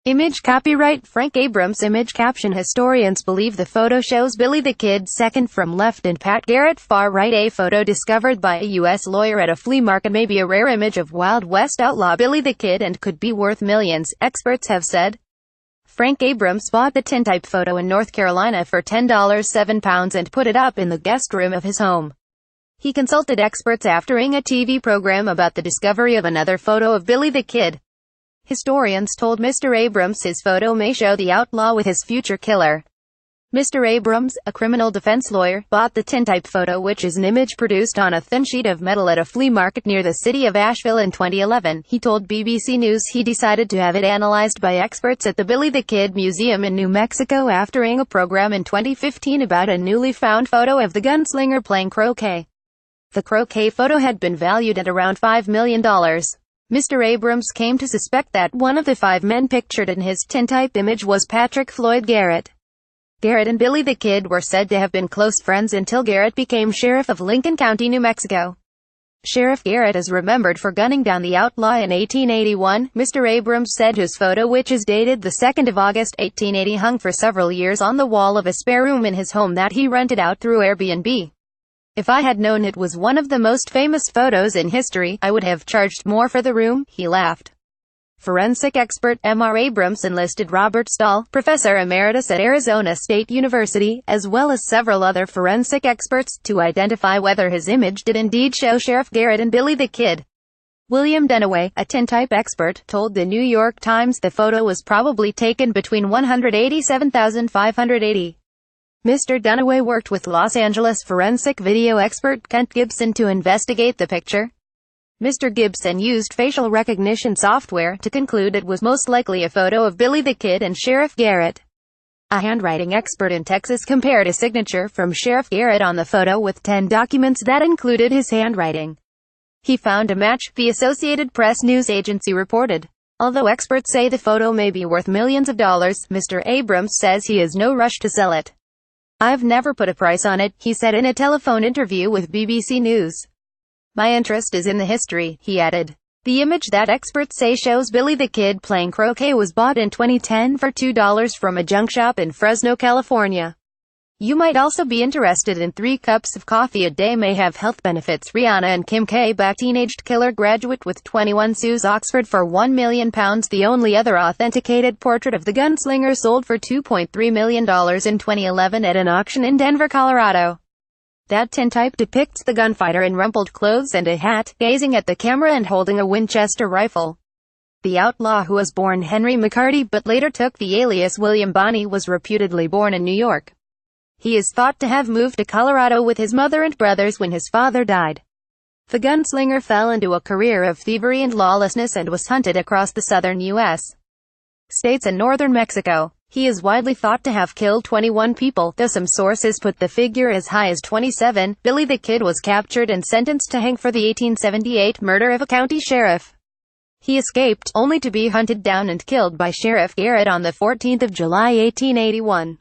Image copyright Frank Abrams. Image caption: historians believe the photo shows Billy the Kid second from left and Pat Garrett far right. A photo discovered by a U.S. lawyer at a flea market may be a rare image of Wild West outlaw Billy the Kid and could be worth millions, experts have said. Frank Abrams bought the tintype photo in North Carolina for £10.07 and put it up in the guest room of his home. He consulted experts after a TV program about the discovery of another photo of Billy the Kid. Historians told Mr. Abrams his photo may show the outlaw with his future killer. Mr. Abrams, a criminal defense lawyer, bought the tintype photo, which is an image produced on a thin sheet of metal at a flea market near the city of Asheville in 2011. He told BBC News he decided to have it analyzed by experts at the Billy the Kid Museum in New Mexico after a program in 2015 about a newly found photo of the gunslinger playing croquet. The croquet photo had been valued at around $5 million. Mr. Abrams came to suspect that one of the 5 men pictured in his tintype image was Patrick Floyd Garrett. Garrett and Billy the Kid were said to have been close friends until Garrett became sheriff of Lincoln County, New Mexico. Sheriff Garrett is remembered for gunning down the outlaw in 1881. Mr. Abrams said his photo, which is dated the 2nd of August, 1880, hung for several years on the wall of a spare room in his home that he rented out through Airbnb. If I had known it was one of the most famous photos in history, I would have charged more for the room, he laughed. Forensic expert M.R. Abrams enlisted Robert Stahl, professor emeritus at Arizona State University, as well as several other forensic experts, to identify whether his image did indeed show Sheriff Garrett and Billy the Kid. William Dunaway, a tintype expert, told the New York Times the photo was probably taken between 187,580. Mr. Dunaway worked with Los Angeles forensic video expert Kent Gibson to investigate the picture. Mr. Gibson used facial recognition software to conclude it was most likely a photo of Billy the Kid and Sheriff Garrett. A handwriting expert in Texas compared a signature from Sheriff Garrett on the photo with 10 documents that included his handwriting. He found a match, the Associated Press news agency reported. Although experts say the photo may be worth millions of dollars, Mr. Abrams says he is no rush to sell it. "I've never put a price on it," he said in a telephone interview with BBC News. "My interest is in the history," he added. The image that experts say shows Billy the Kid playing croquet was bought in 2010 for $2 from a junk shop in Fresno, California. You might also be interested in 3 cups of coffee a day may have health benefits. Rihanna and Kim K back teenaged killer graduate with 21 sues Oxford for £1 million. The only other authenticated portrait of the gunslinger sold for $2.3 million in 2011 at an auction in Denver, Colorado. That tintype depicts the gunfighter in rumpled clothes and a hat, gazing at the camera and holding a Winchester rifle. The outlaw, who was born Henry McCarty but later took the alias William Bonney, was reputedly born in New York. He is thought to have moved to Colorado with his mother and brothers when his father died. The gunslinger fell into a career of thievery and lawlessness and was hunted across the southern U.S. states and northern Mexico. He is widely thought to have killed 21 people, though some sources put the figure as high as 27. Billy the Kid was captured and sentenced to hang for the 1878 murder of a county sheriff. He escaped, only to be hunted down and killed by Sheriff Garrett on the 14th of July 1881.